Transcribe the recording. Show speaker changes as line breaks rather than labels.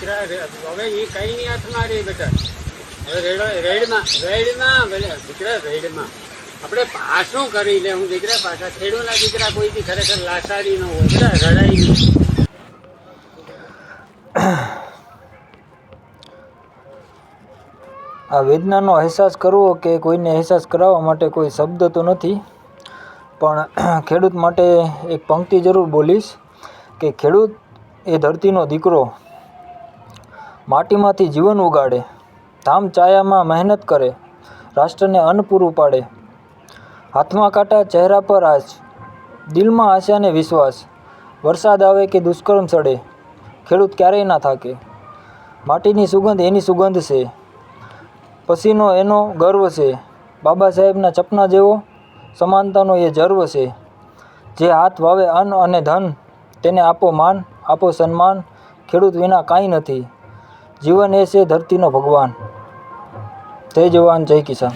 દીકરા હવે એ કઈ હાથમાં રે બેટા. હવે રેડમાં દીકરા રેડમાં આપણે પાછું કરી લે. હું દીકરા પાછા ખેડૂના દીકરા કોઈથી ખરેખર લાસારી ન હોય બેટા, રડાઈ નહીં.
આ વેદનાનો અહેસાસ કરવો કે કોઈને અહેસાસ કરાવવા માટે કોઈ શબ્દ તો નથી, પણ ખેડૂત માટે એક પંક્તિ જરૂર બોલીશ કે ખેડૂત એ ધરતીનો દીકરો, માટીમાંથી જીવન ઉગાડે, ધામ ચાયામાં મહેનત કરે, રાષ્ટ્રને અન્ન પૂરું પાડે. હાથમાં કાંટા, ચહેરા પર આંચ, દિલમાં આશા ને વિશ્વાસ. વરસાદ આવે કે દુષ્કર્મ ચડે, ખેડૂત ક્યારેય ના થાકે. માટીની સુગંધ એની સુગંધ છે, પસીનો એનો ગર્વ છે. બાબા સાહેબના સપના જેવો સમાનતાનો એ જર્વ છે. જે હાથ વાવે અન્ન અને ધન, તેને આપો માન, આપો સન્માન. ખેડૂત વિના કાંઈ નથી, જીવન એ છે ધરતીનો ભગવાન. જય જવાન, જય કિસાન.